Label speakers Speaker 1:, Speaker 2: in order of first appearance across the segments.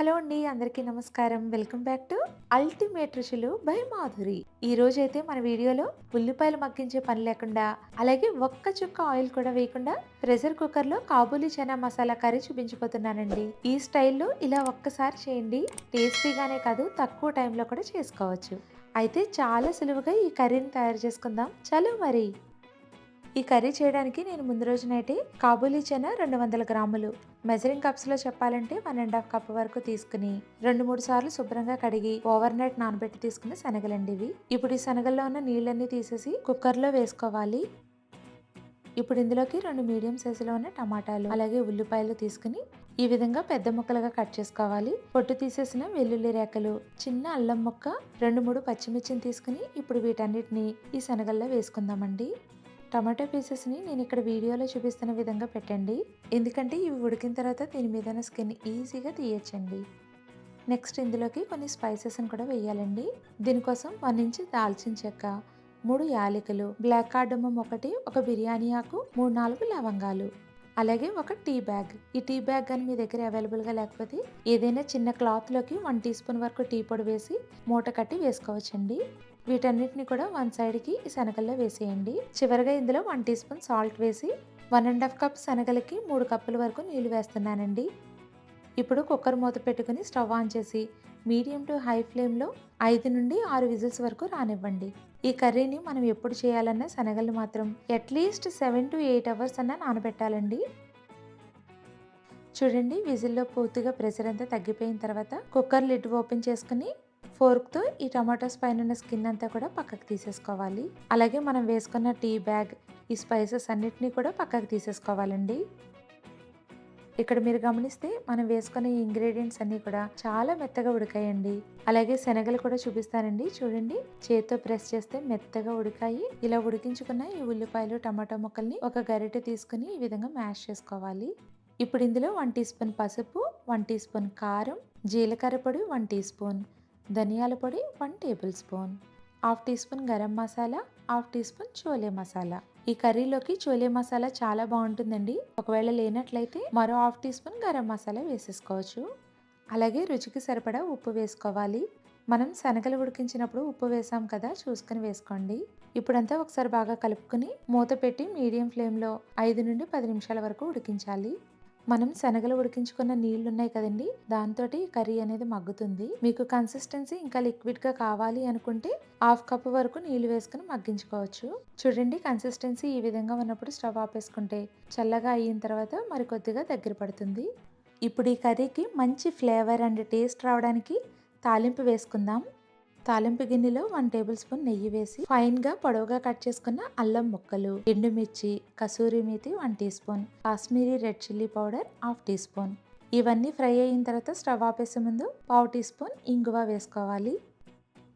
Speaker 1: Hello అండి, అందరికీ నమస్కారం. వెల్కమ్ బ్యాక్ టు అల్టిమేట్ రుచులు బై మాధురి. ఈ రోజైతే మన వీడియోలో ఉల్లిపాయలు మగ్గించే పని లేకుండా, అలాగే ఒక్క చుక్క ఆయిల్ కూడా వేయకుండా ప్రెషర్ కుక్కర్లో కాబూలీ చనా మసాలా కర్రీ చూపించిపోతున్నానండి. ఈ స్టైల్లో ఇలా ఒక్కసారి చేయండి. టేస్టీగానే కాదు, తక్కువ టైంలో కూడా చేసుకోవచ్చు. అయితే చాలా సులువుగా ఈ కర్రీని తయారు చేసుకుందాం. చలో మరి. ఈ కర్రీ చేయడానికి నేను ముందు రోజు నైటే కాబూలీ చనా 200 గ్రాములు, మెజరింగ్ కప్స్లో చెప్పాలంటే 1½ కప్ వరకు తీసుకుని 2-3 సార్లు శుభ్రంగా కడిగి ఓవర్ నైట్ నానబెట్టి తీసుకున్న శనగలండి ఇవి. ఇప్పుడు ఈ శనగల్లో ఉన్న నీళ్ళన్నీ తీసేసి కుక్కర్లో వేసుకోవాలి. ఇప్పుడు ఇందులోకి 2 మీడియం సైజులో ఉన్న టమాటాలు, అలాగే ఉల్లిపాయలు తీసుకుని ఈ విధంగా పెద్ద ముక్కలుగా కట్ చేసుకోవాలి. పొట్టు తీసేసిన వెల్లుల్లి రేకలు, చిన్న అల్లం ముక్క, 2-3 పచ్చిమిర్చిని తీసుకుని ఇప్పుడు వీటన్నిటిని ఈ శనగల్లో వేసుకుందామండి. టమాటో పీసెస్ని నేను ఇక్కడ వీడియోలో చూపిస్తున్న విధంగా పెట్టండి, ఎందుకంటే ఇవి ఉడికిన తర్వాత దీని మీద స్కిన్ ఈజీగా తీయచ్చండి. నెక్స్ట్ ఇందులోకి కొన్ని స్పైసెస్ని కూడా వేయాలండి. దీనికోసం 1 ఇంచ్ దాల్చిన చెక్క, 3 యాలకులు, బ్లాక్ కార్డమమ్ ఒకటి, ఒక బిర్యానీ ఆకు, 3-4 లవంగాలు, అలాగే ఒక టీ బ్యాగ్. ఈ టీ బ్యాగ్ కానీ మీ దగ్గర అవైలబుల్గా లేకపోతే ఏదైనా చిన్న క్లాత్లోకి 1 టీ స్పూన్ వరకు టీ పొడి వేసి మూట కట్టి వేసుకోవచ్చండి. వీటన్నిటిని కూడా 1 సైడ్కి ఈ శనగల్లో వేసేయండి. చివరిగా ఇందులో 1 టీ స్పూన్ సాల్ట్ వేసి 1½ కప్ శనగలకి 3 కప్పుల వరకు నీళ్లు వేస్తున్నానండి. ఇప్పుడు కుక్కర్ మూత పెట్టుకుని స్టవ్ ఆన్ చేసి మీడియం టు హై ఫ్లేమ్లో 5 నుండి 6 విజిల్స్ వరకు రానివ్వండి. ఈ కర్రీని మనం ఎప్పుడు చేయాలన్నా శనగలు మాత్రం అట్లీస్ట్ 7 to 8 అవర్స్ అన్నా నానబెట్టాలండి. చూడండి, విజిల్లో పూర్తిగా ప్రెషర్ అంతా తగ్గిపోయిన తర్వాత కుక్కర్ లిడ్ ఓపెన్ చేసుకుని ఫోర్క్తో ఈ టమాటోస్ పైన ఉన్న స్కిన్ అంతా కూడా పక్కకు తీసేసుకోవాలి. అలాగే మనం వేసుకున్న టీ బ్యాగ్, ఈ స్పైసెస్ అన్నిటినీ కూడా పక్కకు తీసేసుకోవాలండి. ఇక్కడ మీరు గమనిస్తే మనం వేసుకున్న ఈ ఇంగ్రీడియంట్స్ అన్నీ కూడా చాలా మెత్తగా ఉడికాయండి. అలాగే శనగలు కూడా చూపిస్తానండి. చూడండి, చేతితో ప్రెస్ చేస్తే మెత్తగా ఉడికాయి. ఇలా ఉడికించుకున్న ఈ ఉల్లిపాయలు, టమాటో ముక్కల్ని ఒక గరిటె తీసుకుని ఈ విధంగా మ్యాష్ చేసుకోవాలి. ఇప్పుడు ఇందులో 1 టీ స్పూన్ పసుపు, 1 టీ స్పూన్ కారం, జీలకర్ర పొడి 1 టీ స్పూన్, ధనియాల పొడి 1 tablespoon, half teaspoon garam masala, half teaspoon chole masala. ఈ కర్రీలోకి చోలే మసాలా చాలా బాగుంటుందండి. ఒకవేళ లేనట్లయితే మరో half teaspoon garam masala వేసేసుకోవచ్చు. అలాగే రుచికి సరిపడా ఉప్పు వేసుకోవాలి. మనం శనగలు ఉడికించినప్పుడు ఉప్పు వేసాం కదా, చూసుకుని వేసుకోండి. ఇప్పుడంతా ఒకసారి బాగా కలుపుకుని మూత పెట్టి మీడియం ఫ్లేమ్లో 5 నుండి 10 నిమిషాల వరకు ఉడికించాలి. మనం శనగలు ఉడికించుకున్న నీళ్లు ఉన్నాయి కదండి, దాంతో కర్రీ అనేది మగ్గుతుంది. మీకు కన్సిస్టెన్సీ ఇంకా లిక్విడ్గా కావాలి అనుకుంటే హాఫ్ కప్ వరకు నీళ్లు వేసుకుని మగ్గించుకోవచ్చు. చూడండి, కన్సిస్టెన్సీ ఈ విధంగా ఉన్నప్పుడు స్టవ్ ఆపేసుకుంటే చల్లగా అయిన తర్వాత మరి కొద్దిగా దగ్గర పడుతుంది. ఇప్పుడు ఈ కర్రీకి మంచి ఫ్లేవర్ అండ్ టేస్ట్ రావడానికి తాలింపు వేసుకుందాం. తాలింపు గిన్నెలో 1 టేబుల్ స్పూన్ నెయ్యి వేసి ఫైన్గా పొడవుగా కట్ చేసుకున్న అల్లం ముక్కలు, ఎండుమిర్చి, kasuri methi 1 teaspoon, Kashmiri red chilli powder half teaspoon. ఇవన్నీ ఫ్రై అయిన తర్వాత స్టవ్ ఆపేసే ముందు పావు టీ స్పూన్ ఇంగువ వేసుకోవాలి.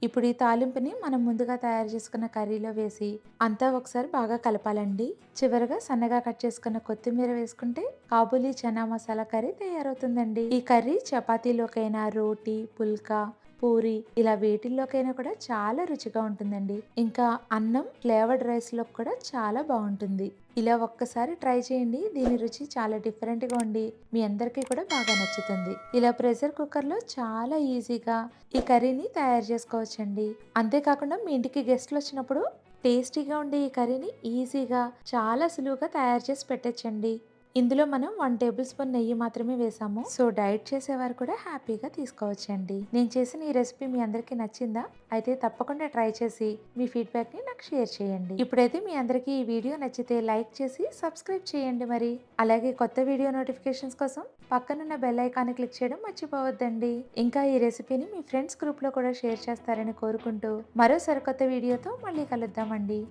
Speaker 1: ఇప్పుడు ఈ తాలింపుని మనం ముందుగా తయారు చేసుకున్న కర్రీలో వేసి అంతా ఒకసారి బాగా కలపాలండి. చివరగా సన్నగా కట్ చేసుకున్న కొత్తిమీర వేసుకుంటే కాబూలీ చనా మసాలా కర్రీ తయారవుతుందండి. ఈ కర్రీ చపాతీలోకైనా, రోటీ, పుల్కా, పూరి ఇలా వేటిల్లోకైనా కూడా చాలా రుచిగా ఉంటుందండి. ఇంకా అన్నం, ఫ్లేవర్డ్ రైస్ లో కూడా చాలా బాగుంటుంది. ఇలా ఒక్కసారి ట్రై చేయండి. దీని రుచి చాలా డిఫరెంట్ గా ఉండి మీ అందరికీ కూడా బాగా నచ్చుతుంది. ఇలా ప్రెషర్ కుక్కర్ లో చాలా ఈజీగా ఈ కర్రీని తయారు చేసుకోవచ్చండి. అంతేకాకుండా మీ ఇంటికి గెస్ట్లు వచ్చినప్పుడు టేస్టీగా ఉండే ఈ కర్రీని ఈజీగా చాలా సులువుగా తయారు చేసి పెట్టచ్చండి. ఇందులో మనం 1 టేబుల్ స్పూన్ నెయ్యి మాత్రమే వేసాము. సో డైట్ చేసేవారు కూడా హ్యాపీగా తీసుకోవచ్చండి. నేను చేసిన ఈ రెసిపీ మీ అందరికీ నచ్చిందా? అయితే తప్పకుండా ట్రై చేసి మీ ఫీడ్బ్యాక్ ని నాకు షేర్ చేయండి. ఇప్పుడైతే మీ అందరికీ ఈ వీడియో నచ్చితే లైక్ చేసి సబ్స్క్రైబ్ చేయండి మరి. అలాగే కొత్త వీడియో నోటిఫికేషన్స్ కోసం పక్కనున్న బెల్ ఐకాన్ క్లిక్ చేయడం మర్చిపోవద్దండి. ఇంకా ఈ రెసిపీని మీ ఫ్రెండ్స్ గ్రూప్ లో కూడా షేర్ చేస్తారని కోరుకుంటూ మరో సరికొత్త వీడియోతో మళ్ళీ కలుద్దామండి.